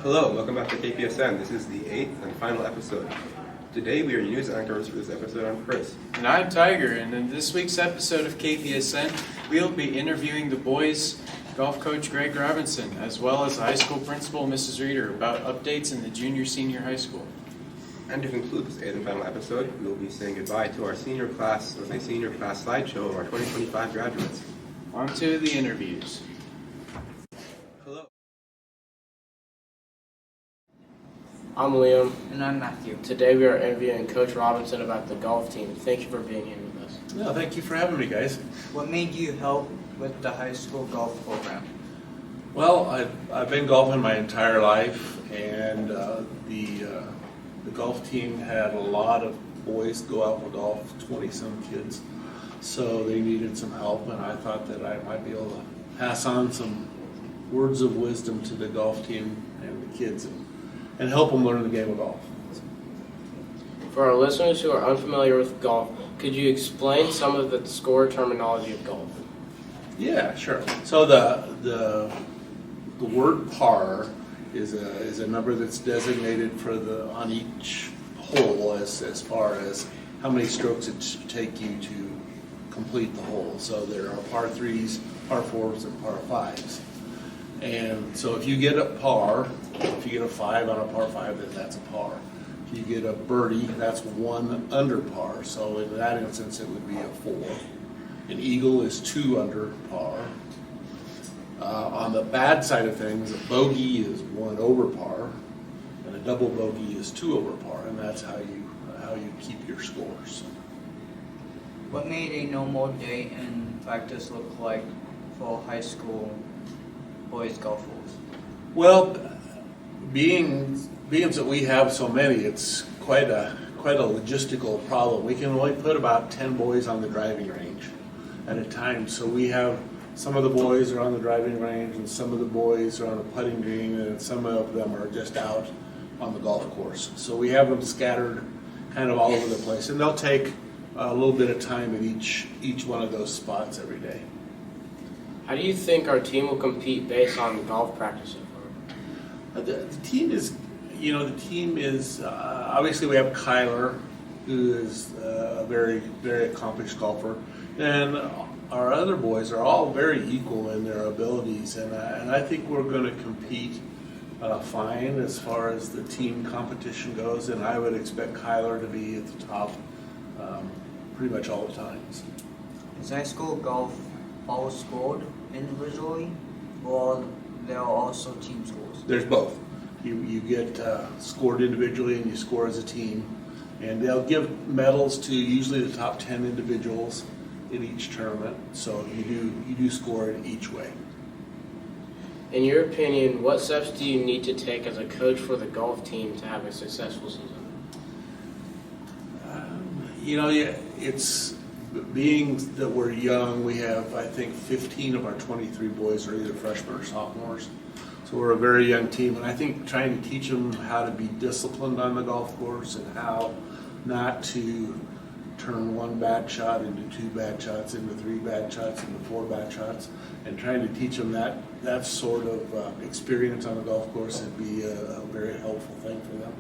Hello, welcome back to KPSN. This is the 8th and final episode. Today we are news anchors for this episode. I'm Chris. And I'm Tiger, and in this week's episode of KPSN, we'll be interviewing the boys' golf coach Greg Robinson, as well as the high school principal Mrs. Reeder, about updates in the junior-senior high school. And to conclude this 8th and final episode, we'll be saying goodbye to our senior class with a senior class slideshow of our 2025 graduates. On to the interviews. Hello. I'm Liam. And I'm Matthew. Today we are interviewing Coach Robinson about the golf team. Thank you for being here with us. No, thank you for having me, guys. What made you help with the high school golf program? Well, I've been golfing my entire life, and the golf team had a lot of boys go out for golf, 20-some kids, so they needed some help, and I thought that I might be able to pass on some words of wisdom to the golf team and the kids and help them learn the game of golf. For our listeners who are unfamiliar with golf, could you explain some of the score terminology of golf? Yeah, sure. So the word par is a number that's designated on each hole as far as how many strokes it should take you to complete the hole. So there are par 3s, par 4s, and par 5s. And so if you get a par, if you get a 5 on a par 5, then that's a par. If you get a birdie, that's one under par. So in that instance, it would be a 4. An eagle is 2 under par. On the bad side of things, a bogey is 1 over par, and a double bogey is 2 over par, and that's how you keep your scores. What made a normal day in practice look like for high school boys golf holes? Well, being that we have so many, it's quite a logistical problem. We can only put about 10 boys on the driving range at a time, so we have some of the boys are on the driving range, and some of the boys are on a putting green, and some of them are just out on the golf course. So we have them scattered kind of all over the place, and they'll take a little bit of time at each one of those spots every day. How do you think our team will compete based on golf practice so far? The team is, obviously we have Kyler, who is a very, very accomplished golfer, and our other boys are all very equal in their abilities, and I think we're going to compete fine as far as the team competition goes, and I would expect Kyler to be at the top pretty much all the times. Is high school golf all scored individually, or there are also team scores? There's both. You get scored individually and you score as a team, and they'll give medals to usually the top 10 individuals in each tournament, so you do score it each way. In your opinion, what steps do you need to take as a coach for the golf team to have a successful season? It's being that we're young. We have, I think, 15 of our 23 boys are either freshmen or sophomores, so we're a very young team, and I think trying to teach them how to be disciplined on the golf course and how not to turn 1 bad shot into 2 bad shots, into 3 bad shots, into 4 bad shots, and trying to teach them that sort of experience on the golf course would be a very helpful thing for them.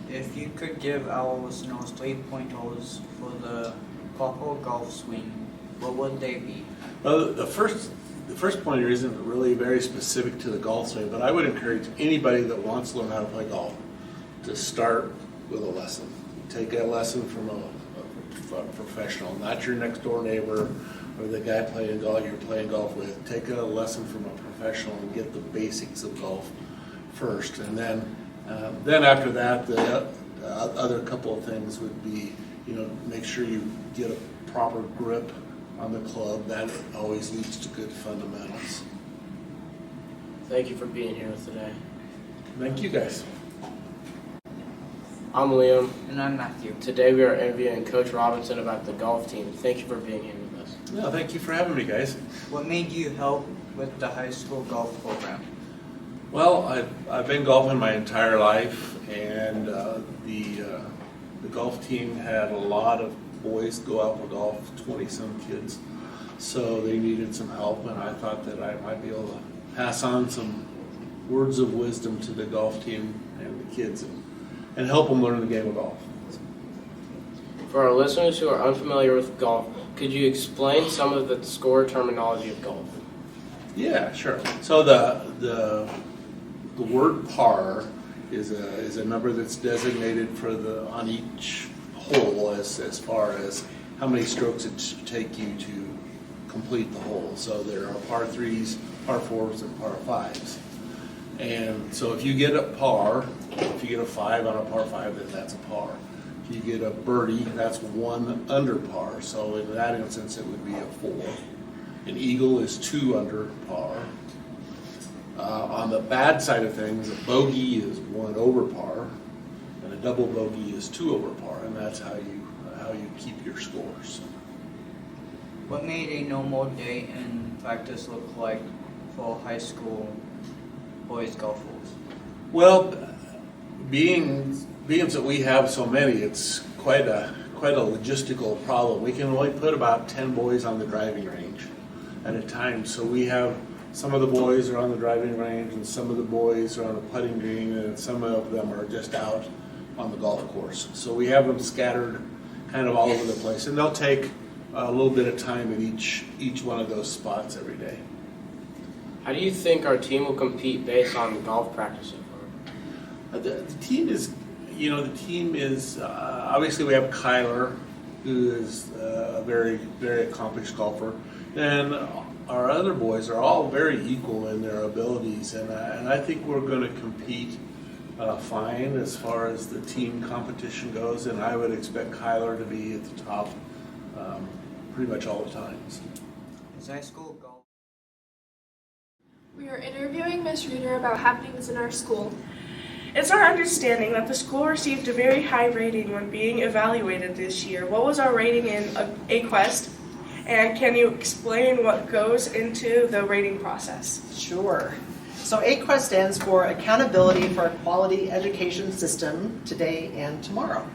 If you could give our listeners 3 pointers for the proper golf swing, what would they be? Well, the first pointer isn't really very specific to the golf swing, but I would encourage anybody that wants to learn how to play golf to start with a lesson. Take a lesson from a professional, not your next door neighbor or the guy you're playing golf with. Take a lesson from a professional and get the basics of golf first, and then after that, the other couple of things would be, make sure you get a proper grip on the club. That always leads to good fundamentals. Thank you for being here today. Thank you, guys. I'm Liam. And I'm Matthew. Today we are interviewing Coach Robinson about the golf team. Thank you for being here with us. No, thank you for having me, guys. What made you help with the high school golf program? Well, I've been golfing my entire life, and the golf team had a lot of boys go out for golf, 20-some kids, so they needed some help, and I thought that I might be able to pass on some words of wisdom to the golf team and the kids and help them learn the game of golf. For our listeners who are unfamiliar with golf, could you explain some of the score terminology of golf? Yeah, sure. So the word par is a number that's designated for on each hole as far as how many strokes it should take you to complete the hole. So there are par 3s, par 4s, and par 5s. And so if you get a par, if you get a 5 on a par 5, then that's a par. If you get a birdie, that's 1 under par. So in that instance, it would be a 4. An eagle is 2 under par. On the bad side of things, a bogey is 1 over par, and a double bogey is 2 over par, and that's how you keep your scores. What made a normal day in practice look like for high school boys golfers? Well, being that we have so many, it's quite a logistical problem. We can only put about 10 boys on the driving range at a time. So we have some of the boys are on the driving range, and some of the boys are on a putting green, and some of them are just out on the golf course. So we have them scattered kind of all over the place, and they'll take a little bit of time at each one of those spots every day. How do you think our team will compete based on golf practice so far? The team is, obviously we have Kyler, who is a very, very accomplished golfer, and our other boys are all very equal in their abilities, and I think we're going to compete fine as far as the team competition goes, and I would expect Kyler to be at the top pretty much all the time. Is high school golf? We are interviewing Ms. Reeder about happenings in our school. It's our understanding that the school received a very high rating when being evaluated this year. What was our rating in AQuest? And can you explain what goes into the rating process? Sure. So AQuest stands for Accountability for a Quality Education System Today and Tomorrow.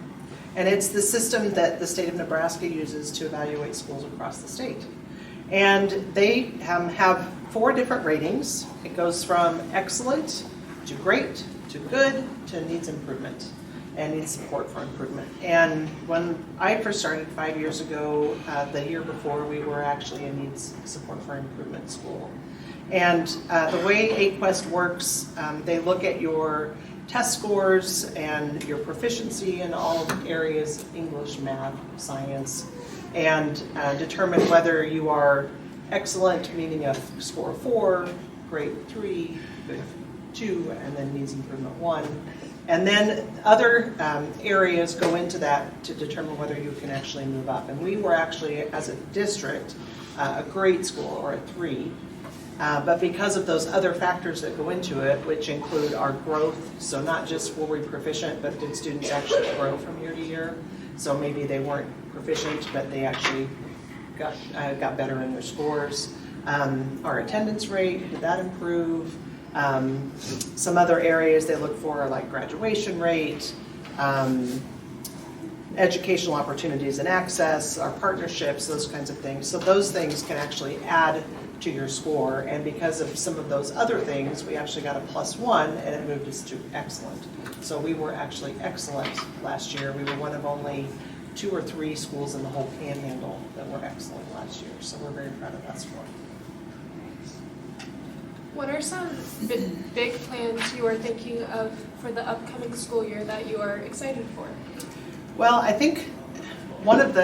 And it's the system that the state of Nebraska uses to evaluate schools across the state. And they have 4 different ratings. It goes from excellent to great to good to needs improvement and needs support for improvement. And when I first started 5 years ago, the year before, we were actually a needs support for improvement school. And the way AQuest works, they look at your test scores and your proficiency in all areas, English, math, science, and determine whether you are excellent, meaning a score of 4, grade 3, good 2, and then needs improvement 1. And then other areas go into that to determine whether you can actually move up. And we were actually, as a district, a grade school, or a 3. But because of those other factors that go into it, which include our growth, so not just were we proficient, but did students actually grow from year to year? So maybe they weren't proficient, but they actually got better in their scores. Our attendance rate, did that improve? Some other areas they look for are like graduation rate, educational opportunities and access, our partnerships, those kinds of things. So those things can actually add to your score, and because of some of those other things, we actually got a +1, and it moved us to excellent. So we were actually excellent last year. We were one of only 2 or 3 schools in the whole Panhandle that were excellent last year. So we're very proud of that score. What are some big plans you are thinking of for the upcoming school year that you are excited for? Well, I think one of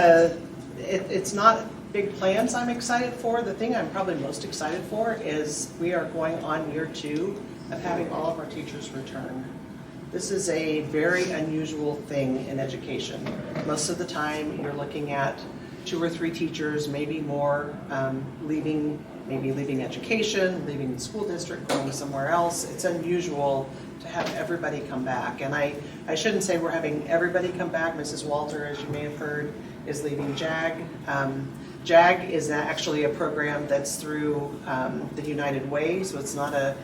it's not big plans I'm excited for. The thing I'm probably most excited for is we are going on year 2 of having all of our teachers return. This is a very unusual thing in education. Most of the time you're looking at 2 or 3 teachers, maybe more, leaving education, leaving the school district, going somewhere else. It's unusual to have everybody come back. And I shouldn't say we're having everybody come back. Mrs. Walter, as you may have heard, is leaving JAG. JAG is actually a program that's through the United Way, so it's not a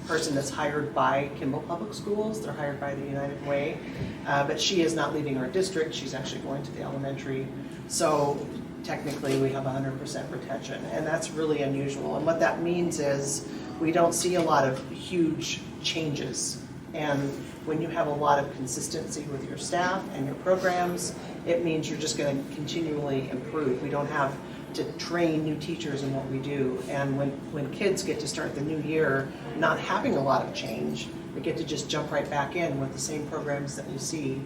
person that's hired by Kimball Public Schools. They're hired by the United Way. But she is not leaving our district. She's actually going to the elementary. So technically we have 100% retention, and that's really unusual. And what that means is we don't see a lot of huge changes. And when you have a lot of consistency with your staff and your programs, it means you're just going to continually improve. We don't have to train new teachers in what we do. And when kids get to start the new year not having a lot of change, we get to just jump right back in with the same programs that we see.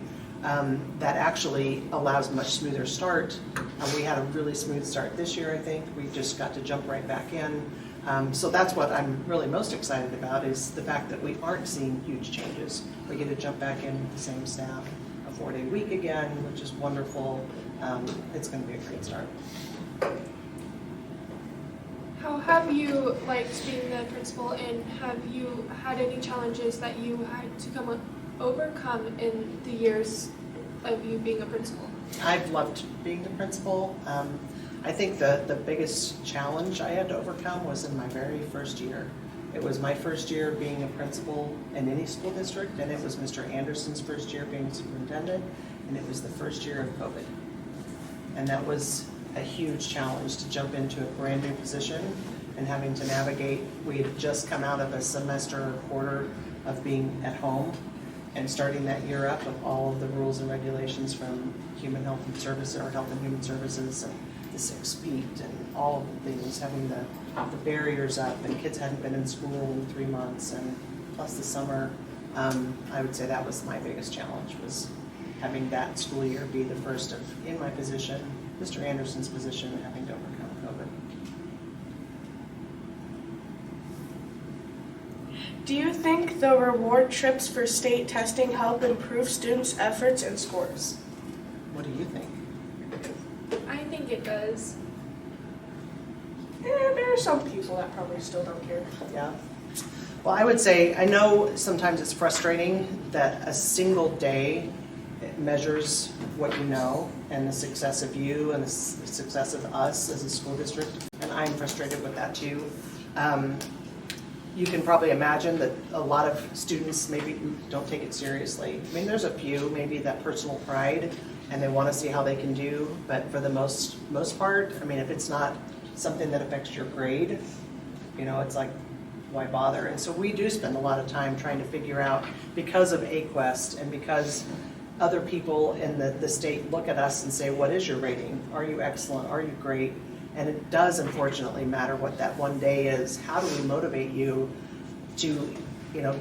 That actually allows much smoother start. We had a really smooth start this year, I think. We just got to jump right back in. So that's what I'm really most excited about, is the fact that we aren't seeing huge changes. We get to jump back in with the same staff, a 4-day week again, which is wonderful. It's going to be a great start. How have you liked being the principal, and have you had any challenges that you had to overcome in the years of you being a principal? I've loved being the principal. I think the biggest challenge I had to overcome was in my very first year. It was my first year being a principal in any school district, and it was Mr. Anderson's first year being superintendent, and it was the first year of COVID. And that was a huge challenge to jump into a brand new position and having to navigate. We had just come out of a semester or quarter of being at home and starting that year up of all of the rules and regulations from human health and services, or health and human services, and the 6 feet and all of the things, having the barriers up, and kids hadn't been in school in 3 months, and plus the summer. I would say that was my biggest challenge, was having that school year be the first of, in my position, Mr. Anderson's position, having to overcome COVID. Do you think the reward trips for state testing help improve students' efforts and scores? What do you think? I think it does. There are some people that probably still don't care. Yeah. Well, I would say, I know sometimes it's frustrating that a single day measures what you know and the success of you and the success of us as a school district, and I'm frustrated with that too. You can probably imagine that a lot of students maybe don't take it seriously. I mean, there's a few, maybe that personal pride, and they want to see how they can do, but for the most part, I mean, if it's not something that affects your grade, it's like, why bother? And so we do spend a lot of time trying to figure out, because of AQuest and because other people in the state look at us and say, what is your rating? Are you excellent? Are you great? And it does unfortunately matter what that one day is. How do we motivate you to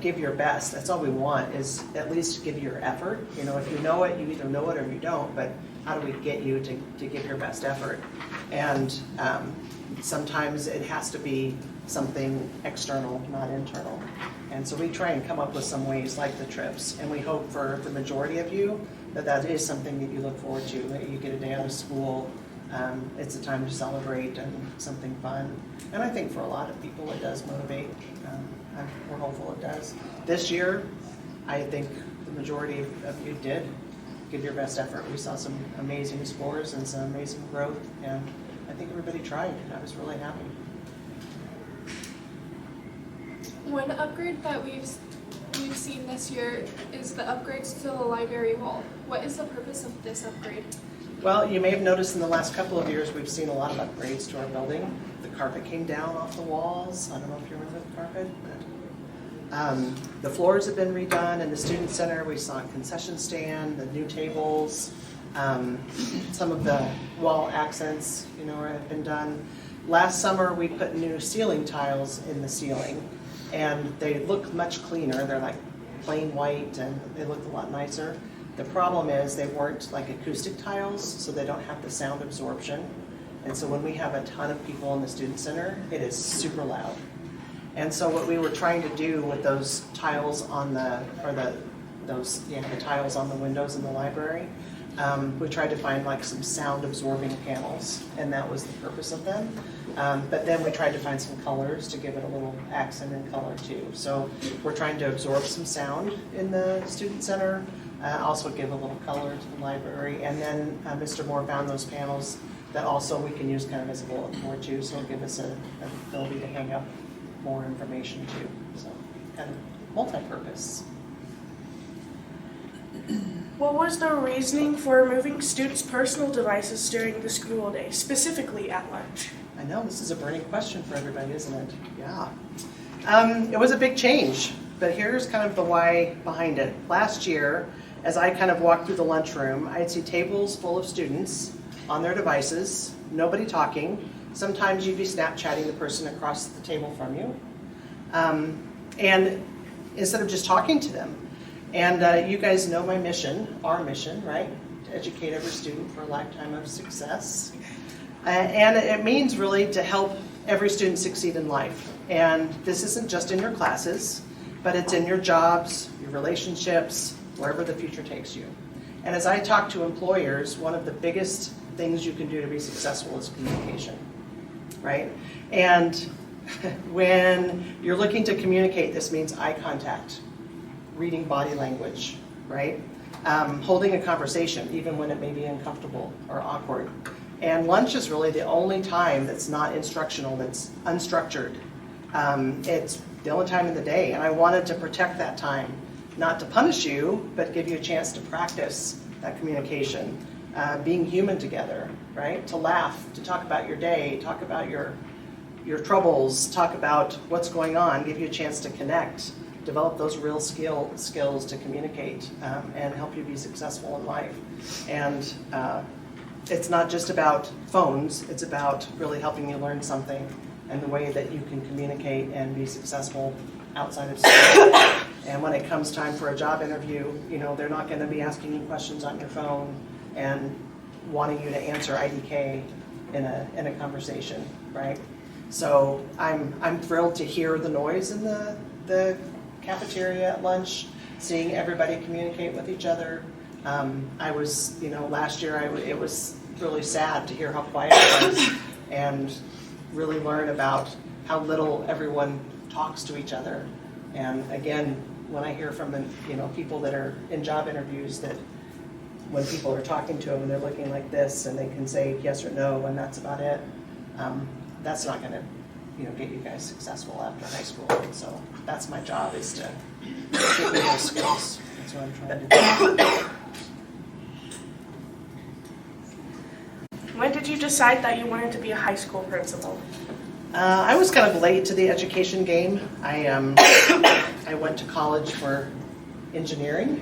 give your best? That's all we want, is at least give your effort. If you know it, you either know it or you don't, but how do we get you to give your best effort? And sometimes it has to be something external, not internal. And so we try and come up with some ways like the trips, and we hope for the majority of you that is something that you look forward to, that you get a day out of school. It's a time to celebrate and something fun. And I think for a lot of people it does motivate. We're hopeful it does. This year, I think the majority of you did give your best effort. We saw some amazing scores and some amazing growth, and I think everybody tried. I was really happy. One upgrade that we've seen this year is the upgrades to the library wall. What is the purpose of this upgrade? Well, you may have noticed in the last couple of years we've seen a lot of upgrades to our building. The carpet came down off the walls. I don't know if you remember the carpet, but the floors have been redone in the student center. We saw a concession stand, the new tables, some of the wall accents, have been done. Last summer we put new ceiling tiles in the ceiling, and they look much cleaner. They're like plain white, and they look a lot nicer. The problem is they weren't like acoustic tiles, so they don't have the sound absorption. And so when we have a ton of people in the student center, it is super loud. And so what we were trying to do with those tiles on the tiles on the windows in the library, we tried to find like some sound absorbing panels, and that was the purpose of them. But then we tried to find some colors to give it a little accent and color too. So we're trying to absorb some sound in the student center, also give a little color to the library. And then Mr. Moore found those panels that also we can use kind of as a bulletin board too, so it'll give us an ability to hang up more information too. So kind of multi-purpose. What was the reasoning for removing students' personal devices during the school day, specifically at lunch? I I know, this is a burning question for everybody, isn't it? Yeah. It was a big change, but here's kind of the why behind it. Last year, as I kind of walked through the lunchroom, I'd see tables full of students on their devices, nobody talking. Sometimes you'd be Snapchatting the person across the table from you. And instead of just talking to them. And you guys know my mission, our mission, right? To educate every student for a lifetime of success. And it means really to help every student succeed in life. And this isn't just in your classes, but it's in your jobs, your relationships, wherever the future takes you. And as I talk to employers, one of the biggest things you can do to be successful is communication, right? And when you're looking to communicate, this means eye contact, reading body language, right? Holding a conversation, even when it may be uncomfortable or awkward. And lunch is really the only time that's not instructional, that's unstructured. It's the only time in the day, and I wanted to protect that time, not to punish you, but give you a chance to practice that communication, being human together, right? To laugh, to talk about your day, talk about your troubles, talk about what's going on, give you a chance to connect, develop those real skills to communicate and help you be successful in life. And it's not just about phones, it's about really helping you learn something and the way that you can communicate and be successful outside of school. And when it comes time for a job interview, you know, they're not going to be asking you questions on your phone and wanting you to answer IDK in a conversation, right? So I'm thrilled to hear the noise in the cafeteria at lunch, seeing everybody communicate with each other. I was, last year it was really sad to hear how quiet it was and really learn about how little everyone talks to each other. And again, when I hear from people that are in job interviews, that when people are talking to them and they're looking like this and they can say yes or no and that's about it, that's not going to get you guys successful after high school. So that's my job, is to get you those skills. That's what I'm trying to do. When did you decide that you wanted to be a high school principal? I was kind of late to the education game. I went to college for engineering,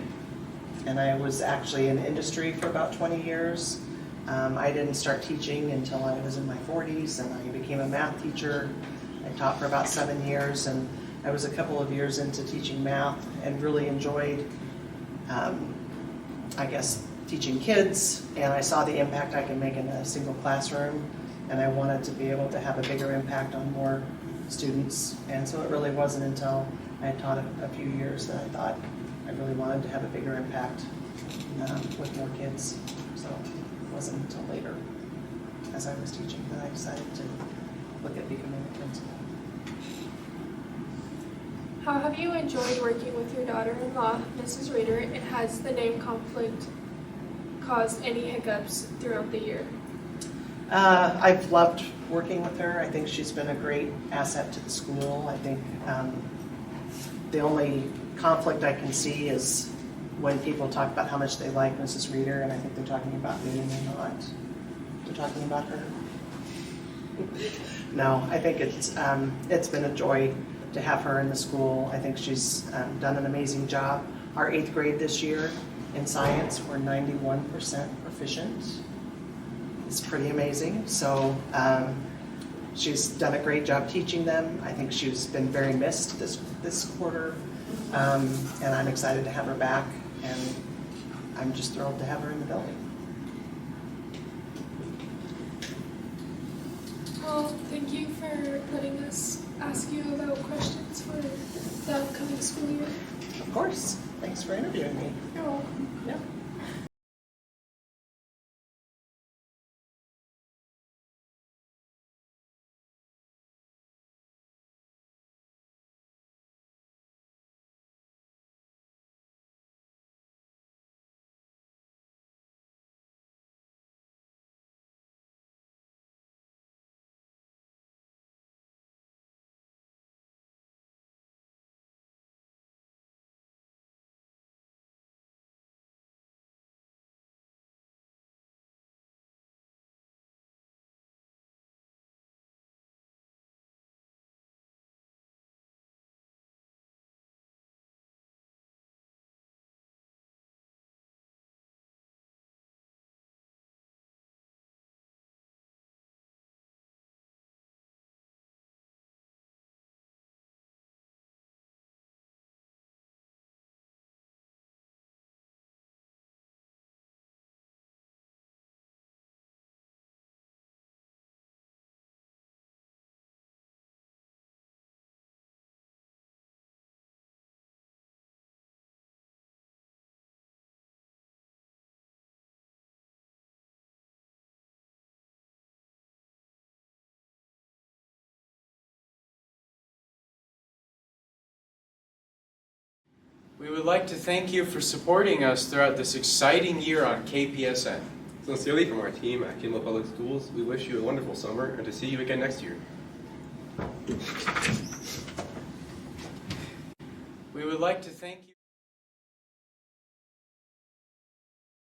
and I was actually in industry for about 20 years. I didn't start teaching until I was in my 40s, and I became a math teacher. I taught for about 7 years, and I was a couple of years into teaching math and really enjoyed, teaching kids, and I saw the impact I can make in a single classroom, and I wanted to be able to have a bigger impact on more students. And so it really wasn't until I had taught a few years that I thought I really wanted to have a bigger impact with more kids. So it wasn't until later, as I was teaching, that I decided to look at becoming a principal. How have you enjoyed working with your daughter-in-law, Mrs. Reeder, and has the name conflict caused any hiccups throughout the year? I've loved working with her. I think she's been a great asset to the school. I think the only conflict I can see is when people talk about how much they like Mrs. Reeder, and I think they're talking about me and they're not. They're talking about her. No, I think it's been a joy to have her in the school. I think she's done an amazing job. Our 8th grade this year in science, we're 91% proficient. It's pretty amazing. So she's done a great job teaching them. I think she's been very missed this quarter, and I'm excited to have her back, and I'm just thrilled to have her in the building. Well, thank you for letting us ask you about questions for the upcoming school year. Of course. Thanks for interviewing me. You're welcome. Yeah. We would like to thank you for supporting us throughout this exciting year on KPSN. Sincerely from our team at Kimball Public Schools, we wish you a wonderful summer and to see you again next year. We would like to thank you.